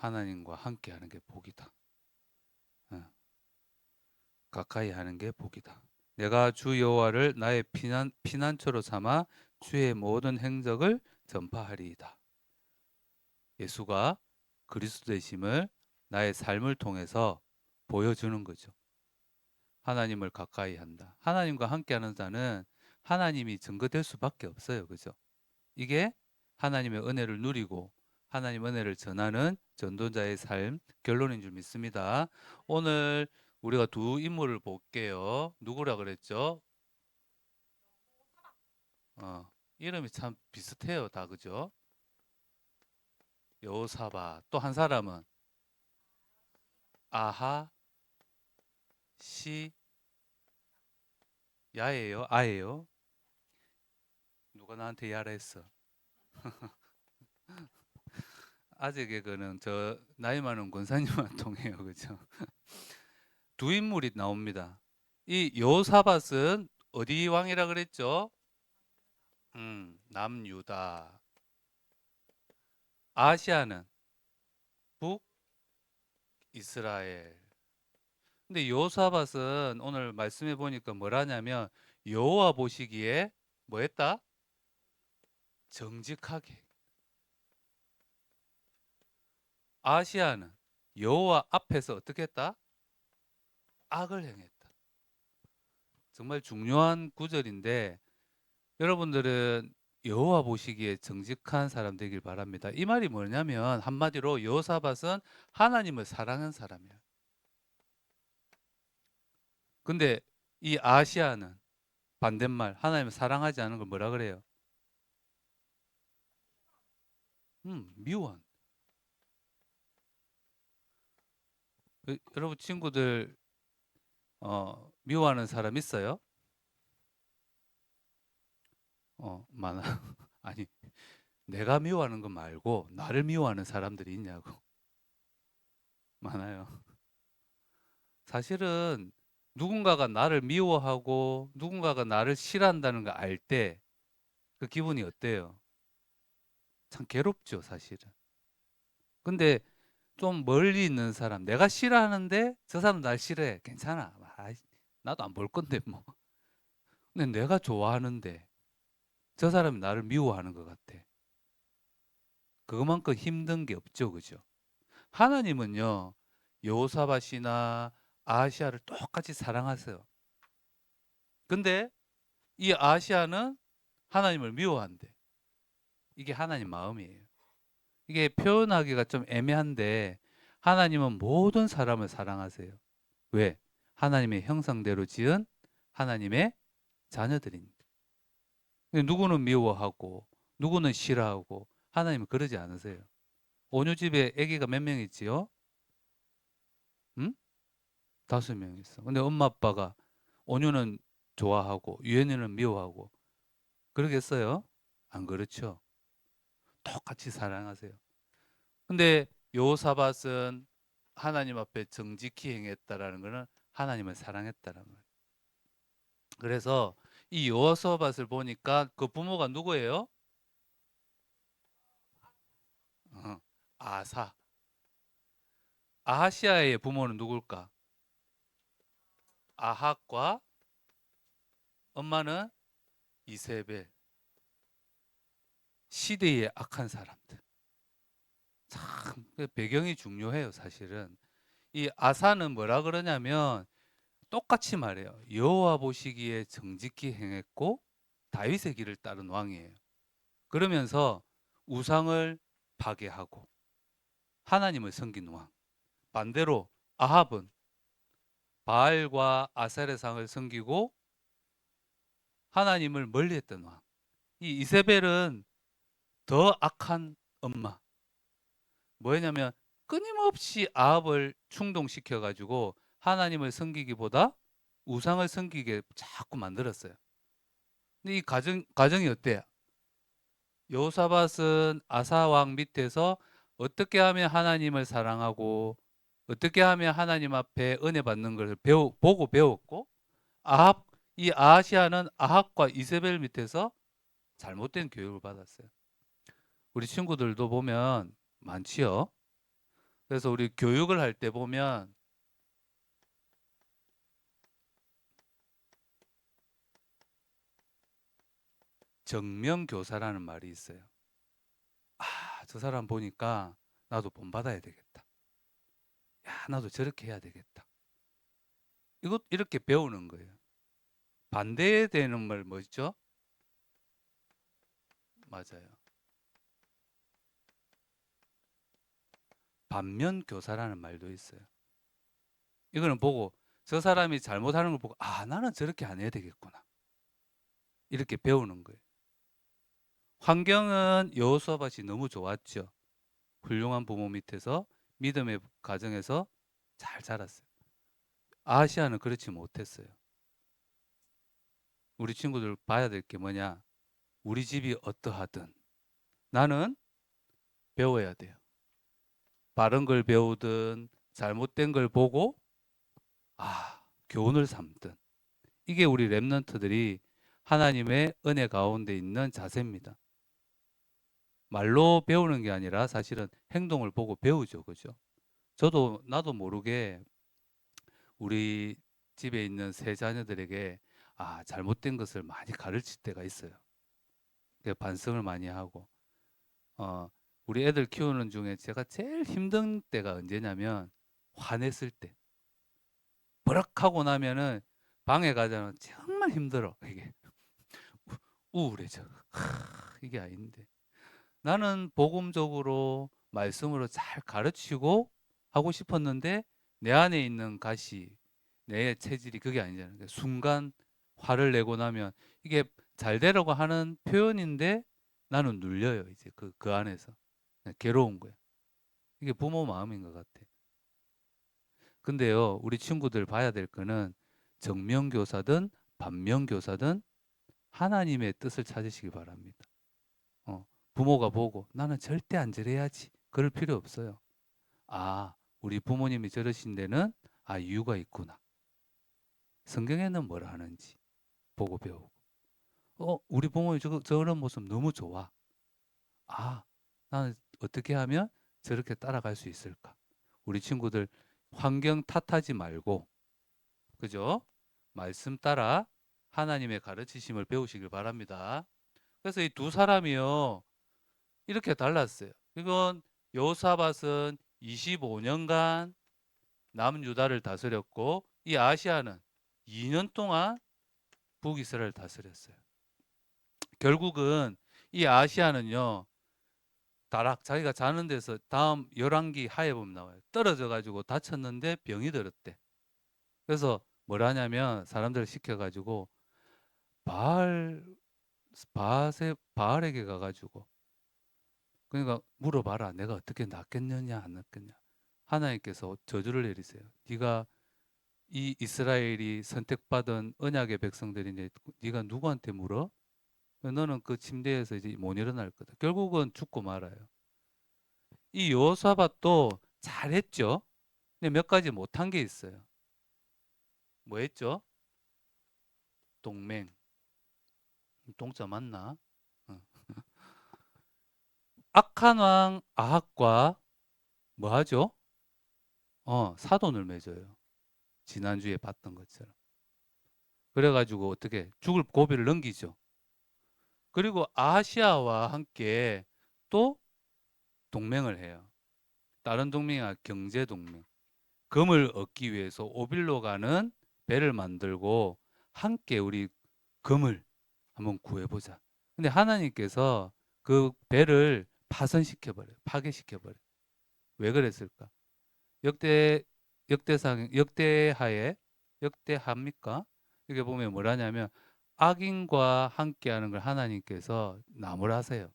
하나님과 함께 하는 게 복이다. 가까이 하는 게 복이다. 내가 주 여호와를 나의 피난처로 삼아 주의 모든 행적을 전파하리이다. 예수가 그리스도 되심을 나의 삶을 통해서 보여주는 거죠. 하나님을 가까이 한다. 하나님과 함께하는 자는 하나님이 증거될 수밖에 없어요. 그죠? 이게 하나님의 은혜를 누리고 하나님 은혜를 전하는 전도자의 삶 결론인 줄 믿습니다. 오늘 우리가 두 인물을 볼게요. 누구라 그랬죠? 이름이 참 비슷해요. 다 그죠? 여호사밧. 또 한 사람은 아하 시 야예요? 아예요? 누가 나한테 야라 했어? 아재 개그는 저 나이 많은 권사님만 통해요. 그죠? 두 인물이 나옵니다. 이 여호사밧은 어디 왕이라 그랬죠? 남유다. 아시아는 북이스라엘. 근데 여호사밧은 오늘 말씀해 보니까 뭐라냐면 여호와 보시기에 뭐 했다? 정직하게. 아시아는 여호와 앞에서 어떻게 했다? 악을 행했다. 정말 중요한 구절인데 여러분들은 여호와 보시기에 정직한 사람 되길 바랍니다. 이 말이 뭐냐면 한마디로 여호사밧은 하나님을 사랑하는 사람이야. 근데 이 아시아는 반대말 하나님을 사랑하지 않은 걸 뭐라 그래요? 미워한. 여러분 친구들 미워하는 사람 있어요? 많아. 아니 내가 미워하는 거 말고 나를 미워하는 사람들이 있냐고. 많아요. 사실은 누군가가 나를 미워하고 누군가가 나를 싫어한다는 걸 알 때 그 기분이 어때요? 참 괴롭죠, 사실은. 근데 좀 멀리 있는 사람, 내가 싫어하는데 저 사람 날 싫어해. 괜찮아. 나도 안 볼 건데 뭐. 근데 내가 좋아하는데 저 사람이 나를 미워하는 것 같아. 그것만큼 힘든 게 없죠, 그죠? 하나님은요, 여호사밧이나 아시아를 똑같이 사랑하세요. 근데 이 아시아는 하나님을 미워한대. 이게 하나님 마음이에요. 이게 표현하기가 좀 애매한데 하나님은 모든 사람을 사랑하세요. 왜? 하나님의 형상대로 지은 하나님의 자녀들입니다. 누구는 미워하고 누구는 싫어하고 하나님은 그러지 않으세요. 온유 집에 아기가 몇 명 있지요? 응? 5명 있어. 근데 엄마 아빠가 온유는 좋아하고 유연이는 미워하고 그러겠어요? 안 그렇죠. 똑같이 사랑하세요. 근데 여호사밧은 하나님 앞에 정직히 행했다라는 것은 하나님을 사랑했다라는 거예요. 그래서 이 여호사밧을 보니까 그 부모가 누구예요? 어, 아사. 아하시아의 부모는 누굴까? 아합과 엄마는 이세벨. 시대의 악한 사람들. 참 배경이 중요해요, 사실은. 이 아사는 뭐라 그러냐면 똑같이 말해요. 여호와 보시기에 정직히 행했고 다윗의 길을 따른 왕이에요. 그러면서 우상을 파괴하고 하나님을 섬긴 왕. 반대로 아합은 바알과 아셀의 상을 섬기고 하나님을 멀리했던 왕. 이 이세벨은 더 악한 엄마. 뭐냐면 끊임없이 아합을 충동시켜 가지고 하나님을 섬기기보다 우상을 섬기게 자꾸 만들었어요. 근데 이 가정이 어때요? 여호사밧은 아사 왕 밑에서 어떻게 하면 하나님을 사랑하고 어떻게 하면 하나님 앞에 은혜 받는 것을 보고 배웠고 아합 이 아하시아는 아합과 이세벨 밑에서 잘못된 교육을 받았어요. 우리 친구들도 보면 많지요. 그래서 우리 교육을 할 때 보면 정명교사라는 말이 있어요. 아, 저 사람 보니까 나도 본받아야 되겠다. 야, 나도 저렇게 해야 되겠다. 이것 이렇게 배우는 거예요. 반대되는 말 뭐죠? 맞아요. 반면교사라는 말도 있어요. 이거는 보고 저 사람이 잘못하는 걸 보고 아, 나는 저렇게 안 해야 되겠구나. 이렇게 배우는 거예요. 환경은 여호수아밧이 너무 좋았죠. 훌륭한 부모 밑에서 믿음의 가정에서 잘 자랐어요. 아시아는 그렇지 못했어요. 우리 친구들 봐야 될 게 뭐냐? 우리 집이 어떠하든 나는 배워야 돼요. 바른 걸 배우든 잘못된 걸 보고 교훈을 삼든 이게 우리 랩런트들이 하나님의 은혜 가운데 있는 자세입니다. 말로 배우는 게 아니라 사실은 행동을 보고 배우죠. 그죠? 나도 모르게 우리 집에 있는 세 자녀들에게 잘못된 것을 많이 가르칠 때가 있어요. 반성을 많이 하고 어, 우리 애들 키우는 중에 제가 제일 힘든 때가 언제냐면 화냈을 때. 버럭하고 나면은 방에 가자면 정말 힘들어. 이게 우울해져. 이게 아닌데. 나는 복음적으로 말씀으로 잘 가르치고 하고 싶었는데 내 안에 있는 가시, 내 체질이 그게 아니잖아요. 그러니까 순간 화를 내고 나면 이게 잘 되려고 하는 표현인데 나는 눌려요. 이제 그 안에서. 괴로운 거야. 이게 부모 마음인 것 같아. 근데요, 우리 친구들 봐야 될 거는 정면교사든 반면교사든 하나님의 뜻을 찾으시기 바랍니다. 부모가 보고 나는 절대 안 저래야지. 그럴 필요 없어요. 우리 부모님이 저러신 데는 이유가 있구나. 성경에는 뭐라 하는지 보고 배우고. 우리 부모님 저런 모습 너무 좋아. 나는 어떻게 하면 저렇게 따라갈 수 있을까? 우리 친구들 환경 탓하지 말고, 그죠? 말씀 따라 하나님의 가르치심을 배우시길 바랍니다. 그래서 이 두 사람이요, 이렇게 달랐어요. 이건 여호사밧은 25년간 남유다를 다스렸고, 이 아시아는 2년 동안 북이스라엘을 다스렸어요. 결국은 이 아시아는요, 다락 자기가 자는 데서 다음 열왕기 하에 보면 나와요. 떨어져 가지고 다쳤는데 병이 들었대. 그래서 뭘 하냐면 사람들을 시켜 가지고 바알 바알에게 가 가지고 그러니까 물어봐라. 내가 어떻게 낫겠느냐 안 낫겠냐. 하나님께서 저주를 내리세요. 네가 이 이스라엘이 선택받은 언약의 백성들인데 네가 누구한테 물어? 너는 그 침대에서 이제 못 일어날 거다. 결국은 죽고 말아요. 이 여호사밧도 잘했죠. 근데 몇 가지 못한 게 있어요. 뭐 했죠? 동맹. 동자 맞나? 어. 악한 왕 아합과 뭐 하죠? 사돈을 맺어요. 지난주에 봤던 것처럼. 그래가지고 어떻게 죽을 고비를 넘기죠. 그리고 아시아와 함께 또 동맹을 해요. 다른 동맹이 아니라 경제 동맹. 금을 얻기 위해서 오빌로 가는 배를 만들고 함께 우리 금을 한번 구해보자. 근데 하나님께서 그 배를 파손시켜버려요. 파괴시켜버려요. 왜 그랬을까? 역대 역대상 역대하에 역대합니까? 이게 보면 뭐라냐면 악인과 함께하는 걸 하나님께서 나무라세요.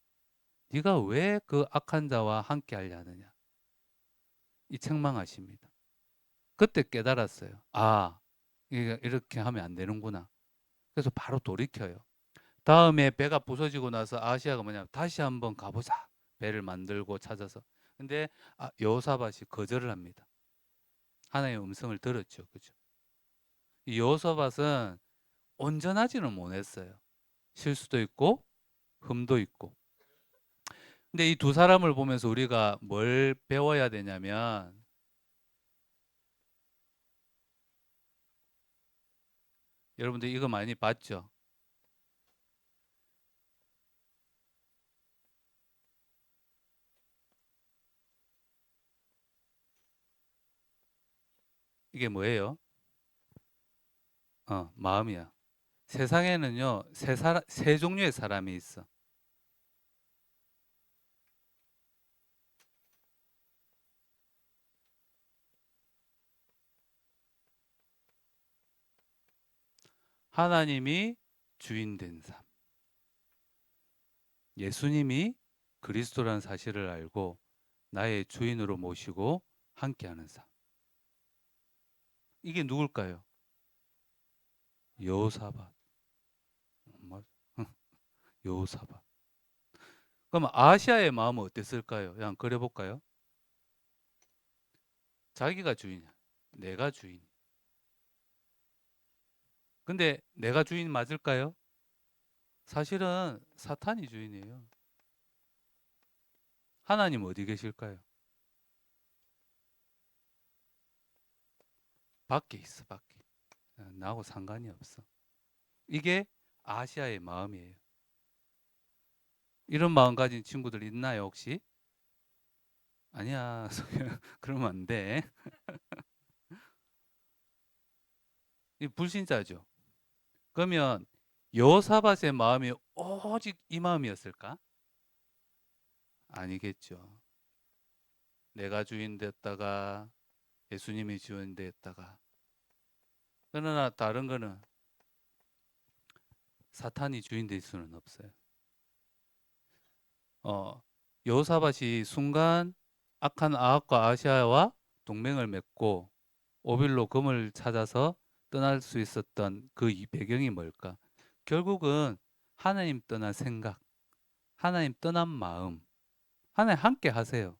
네가 왜 그 악한 자와 함께하려 하느냐? 이 책망하십니다. 그때 깨달았어요. 이게 이렇게 하면 안 되는구나. 그래서 바로 돌이켜요. 다음에 배가 부서지고 나서 아시아가 뭐냐 다시 한번 가보자. 배를 만들고 찾아서. 근데 여호사밧이 거절을 합니다. 하나님의 음성을 들었죠. 그죠? 이 여호사밧은 온전하지는 못했어요. 실수도 있고 흠도 있고. 근데 이 두 사람을 보면서 우리가 뭘 배워야 되냐면 여러분들 이거 많이 봤죠? 이게 뭐예요? 마음이야. 세상에는요, 세 종류의 사람이 있어. 하나님이 주인 된 삶. 예수님이 그리스도라는 사실을 알고 나의 주인으로 모시고 함께하는 삶. 이게 누굴까요? 여호사밧. 여호사밧. 그럼 아시아의 마음은 어땠을까요? 그냥 그려볼까요? 자기가 주인이야. 내가 주인. 근데 내가 주인 맞을까요? 사실은 사탄이 주인이에요. 하나님 어디 계실까요? 밖에 있어, 밖에. 나하고 상관이 없어. 이게 아시아의 마음이에요. 이런 마음 가진 친구들 있나요, 혹시? 아니야, 그러면 안 돼. 이 불신자죠. 그러면 여호사밧의 마음이 오직 이 마음이었을까? 아니겠죠. 내가 주인 됐다가 예수님이 주인 됐다가 그러나 다른 거는 사탄이 주인 될 수는 없어요. 어, 여호사밧이 순간 악한 아합과 아시아와 동맹을 맺고 오빌로 금을 찾아서 떠날 수 있었던 그 이 배경이 뭘까? 결국은 하나님 떠난 생각, 하나님 떠난 마음, 하나님 함께 하세요.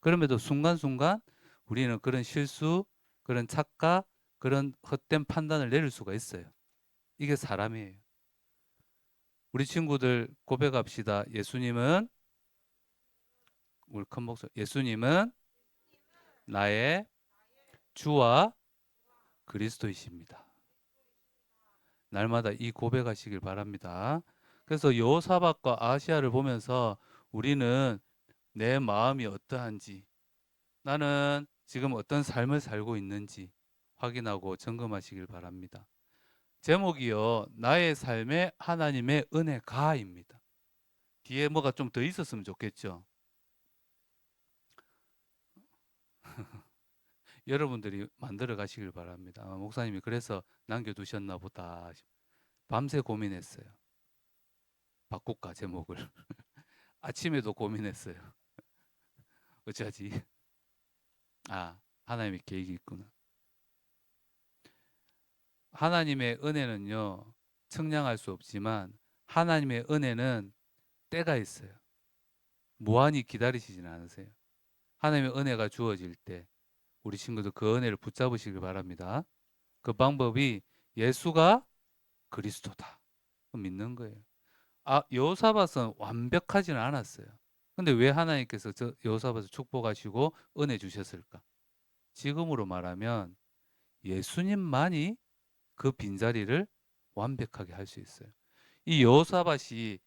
그럼에도 순간순간 우리는 그런 실수, 그런 착각, 그런 헛된 판단을 내릴 수가 있어요. 이게 사람이에요. 우리 친구들 고백합시다. 우리 큰 목소리. 예수님은 나의 주와 그리스도이십니다. 날마다 이 고백하시길 바랍니다. 그래서 여호사밧과 아시아를 보면서 우리는 내 마음이 어떠한지, 나는 지금 어떤 삶을 살고 있는지 확인하고 점검하시길 바랍니다. 제목이요. 나의 삶에 하나님의 은혜가입니다. 뒤에 뭐가 좀 더 있었으면 좋겠죠. 여러분들이 만들어 가시길 바랍니다. 목사님이 그래서 남겨두셨나 보다. 밤새 고민했어요. 바꿀까 제목을. 아침에도 고민했어요. 어쩌지? 하나님의 계획이 있구나. 하나님의 은혜는요. 측량할 수 없지만 하나님의 은혜는 때가 있어요. 무한히 기다리시지는 않으세요. 하나님의 은혜가 주어질 때 우리 친구들 그 은혜를 붙잡으시길 바랍니다. 그 방법이 예수가 그리스도다. 믿는 거예요. 여호사밧은 완벽하지는 않았어요. 근데 왜 하나님께서 여호사밧을 축복하시고 은혜 주셨을까? 지금으로 말하면 예수님만이 그 빈자리를 완벽하게 할 수 있어요. 이 여호사밧이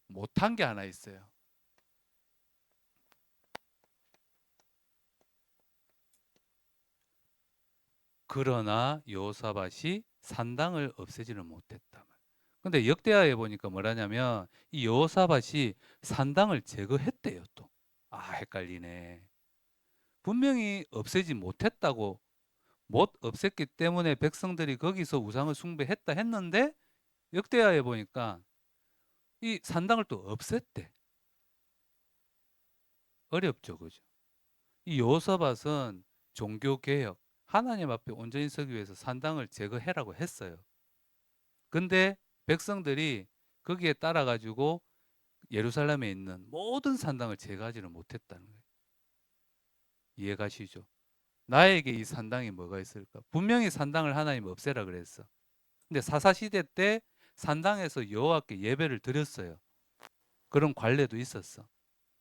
못한 게 하나 있어요. 그러나 여호사밧이 산당을 없애지는 못했다. 근데 역대하에 보니까 뭐라냐면 이 여호사밧이 산당을 제거했대요 또. 헷갈리네. 분명히 없애지 못했다고 못 없앴기 때문에 백성들이 거기서 우상을 숭배했다 했는데 역대하에 보니까 이 산당을 또 없앴대. 어렵죠, 그죠? 이 여호사밧은 종교 개혁, 하나님 앞에 온전히 서기 위해서 산당을 제거해라고 했어요. 근데 백성들이 거기에 따라 가지고 예루살렘에 있는 모든 산당을 제거하지는 못했다는 거예요. 이해가시죠? 나에게 이 산당이 뭐가 있을까? 분명히 산당을 하나님 없애라 그랬어. 근데 사사시대 때 산당에서 여호와께 예배를 드렸어요. 그런 관례도 있었어.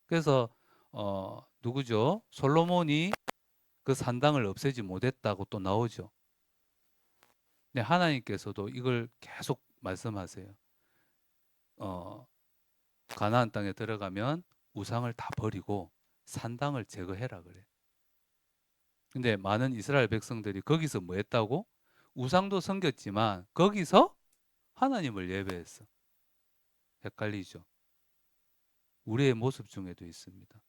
그래서 누구죠? 솔로몬이 그 산당을 없애지 못했다고 또 나오죠. 근데 하나님께서도 이걸 계속 말씀하세요. 가나안 땅에 들어가면 우상을 다 버리고 산당을 제거해라 그래. 근데 많은 이스라엘 백성들이 거기서 뭐 했다고? 우상도 섬겼지만 거기서 하나님을 예배했어. 헷갈리죠? 우리의 모습 중에도 있습니다.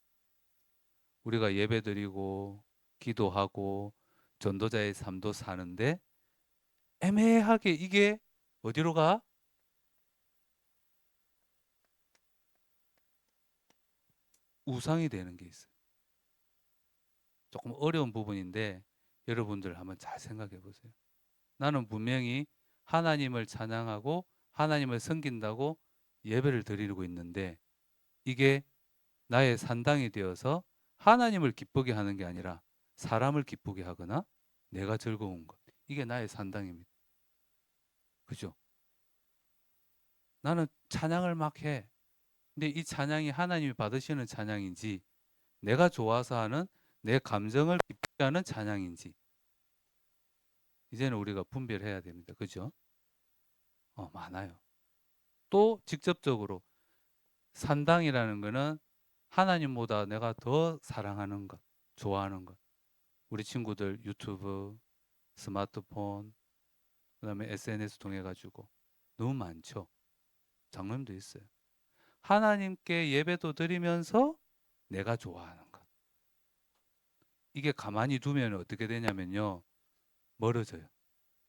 우리가 예배드리고 기도하고 전도자의 삶도 사는데 애매하게 이게 어디로 가? 우상이 되는 게 있어요. 조금 어려운 부분인데 여러분들 한번 잘 생각해 보세요. 나는 분명히 하나님을 찬양하고 하나님을 섬긴다고 예배를 드리고 있는데 이게 나의 산당이 되어서 하나님을 기쁘게 하는 게 아니라 사람을 기쁘게 하거나 내가 즐거운 것. 이게 나의 산당입니다. 그죠? 나는 찬양을 막 해. 근데 이 찬양이 하나님이 받으시는 찬양인지 내가 좋아서 하는 내 감정을 기쁘게 하는 찬양인지 이제는 우리가 분별해야 됩니다. 그죠? 많아요. 또 직접적으로 산당이라는 거는 하나님보다 내가 더 사랑하는 것, 좋아하는 것. 우리 친구들 유튜브, 스마트폰, 그다음에 SNS 통해 가지고 너무 많죠. 장면도 있어요. 하나님께 예배도 드리면서 내가 좋아하는 것. 이게 가만히 두면 어떻게 되냐면요. 멀어져요.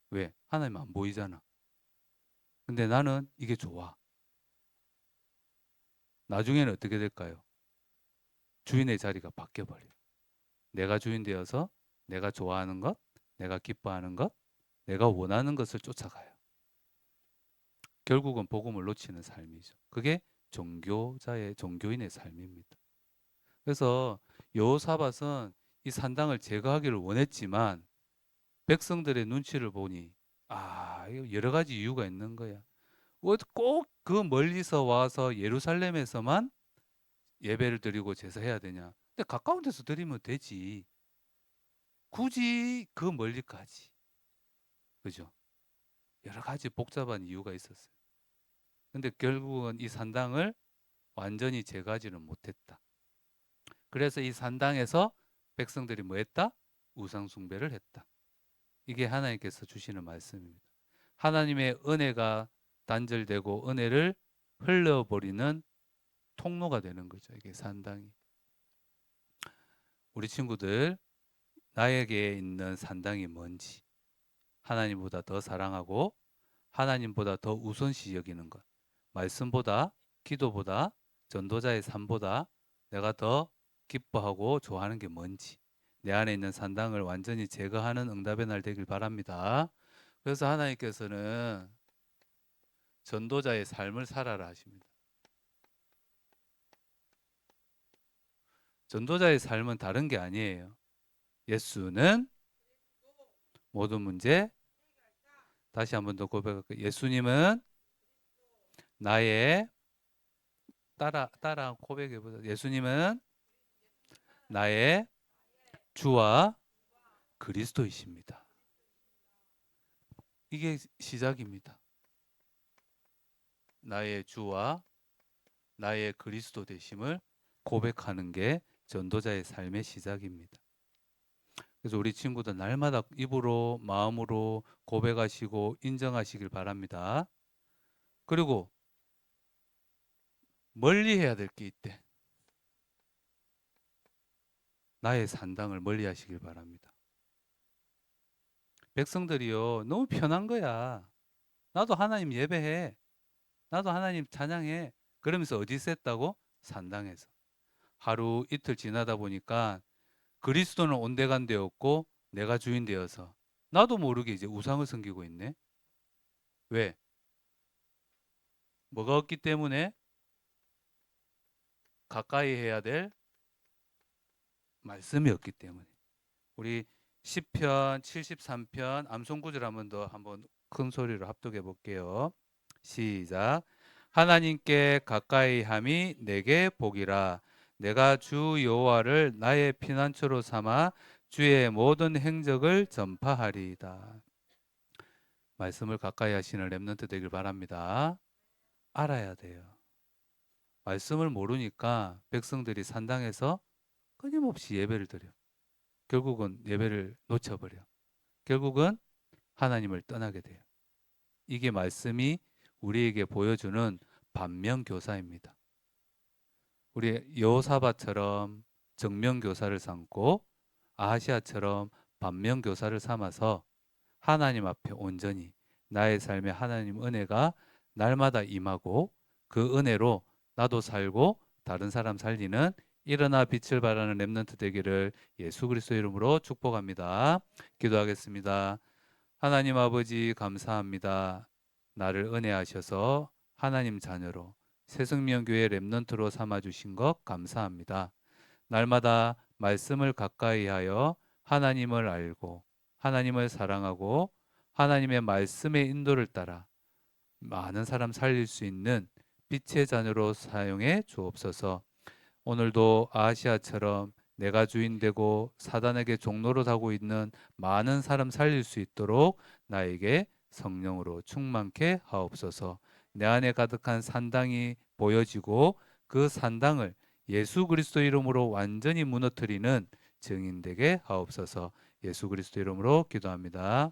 왜? 하나님 안 보이잖아. 근데 나는 이게 좋아. 나중에는 어떻게 될까요? 주인의 자리가 바뀌어 버려요. 내가 주인 되어서 내가 좋아하는 것, 내가 기뻐하는 것, 내가 원하는 것을 쫓아가요. 결국은 복음을 놓치는 삶이죠. 그게 종교인의 삶입니다. 그래서 여호사밧은 이 산당을 제거하기를 원했지만 백성들의 눈치를 보니 이거 여러 가지 이유가 있는 거야. 꼭 그 멀리서 와서 예루살렘에서만 예배를 드리고 제사해야 되냐? 근데 가까운 데서 드리면 되지. 굳이 그 멀리까지. 그죠? 여러 가지 복잡한 이유가 있었어요. 근데 결국은 이 산당을 완전히 제거하지는 못했다. 그래서 이 산당에서 백성들이 뭐 했다? 우상 숭배를 했다. 이게 하나님께서 주시는 말씀입니다. 하나님의 은혜가 단절되고 은혜를 흘려버리는 통로가 되는 거죠. 이게 산당이. 우리 친구들 나에게 있는 산당이 뭔지 하나님보다 더 사랑하고 하나님보다 더 우선시 여기는 것. 말씀보다 기도보다 전도자의 삶보다 내가 더 기뻐하고 좋아하는 게 뭔지 내 안에 있는 산당을 완전히 제거하는 응답의 날 되길 바랍니다. 그래서 하나님께서는 전도자의 삶을 살아라 하십니다. 전도자의 삶은 다른 게 아니에요. 예수는 모든 문제 다시 한번 더 고백할게요. 예수님은 나의 따라 고백해 보세요. 예수님은 나의 주와 그리스도이십니다. 이게 시작입니다. 나의 주와 나의 그리스도 되심을 고백하는 게 전도자의 삶의 시작입니다. 그래서 우리 친구들 날마다 입으로 마음으로 고백하시고 인정하시길 바랍니다. 그리고 멀리 해야 될 게 있대. 나의 산당을 멀리 하시길 바랍니다. 백성들이요 너무 편한 거야. 나도 하나님 예배해. 나도 하나님 찬양해. 그러면서 어디서 했다고? 산당에서. 하루 이틀 지나다 보니까 그리스도는 온데간데였고 내가 주인 되어서 나도 모르게 이제 우상을 섬기고 있네. 왜? 뭐가 없기 때문에? 가까이 해야 될 말씀이 없기 때문에. 우리 시편 73편 암송 구절 한번 큰 소리로 합독해 볼게요. 시작. 하나님께 가까이 함이 내게 복이라. 내가 주 여호와를 나의 피난처로 삼아 주의 모든 행적을 전파하리이다. 말씀을 가까이 하시는 렘넌트 되길 바랍니다. 알아야 돼요. 말씀을 모르니까 백성들이 산당에서 끊임없이 예배를 드려. 결국은 예배를 놓쳐버려. 결국은 하나님을 떠나게 돼요. 이게 말씀이 우리에게 보여주는 반면교사입니다. 우리 여호사밧처럼 정면교사를 삼고 아하시아처럼 반면교사를 삼아서 하나님 앞에 온전히 나의 삶에 하나님 은혜가 날마다 임하고 그 은혜로 나도 살고 다른 사람 살리는 일어나 빛을 발하는 렘넌트 되기를 예수 그리스도 이름으로 축복합니다. 기도하겠습니다. 하나님 아버지 감사합니다. 나를 은혜하셔서 하나님 자녀로 새생명교회 렘넌트로 삼아주신 것 감사합니다. 날마다 말씀을 가까이 하여 하나님을 알고 하나님을 사랑하고 하나님의 말씀의 인도를 따라 많은 사람 살릴 수 있는 빛의 자녀로 사용해 주옵소서. 오늘도 아시아처럼 내가 주인 되고 사단에게 종로로 하고 있는 많은 사람 살릴 수 있도록 나에게 성령으로 충만케 하옵소서. 내 안에 가득한 산당이 보여지고 그 산당을 예수 그리스도 이름으로 완전히 무너뜨리는 증인 되게 하옵소서. 예수 그리스도 이름으로 기도합니다.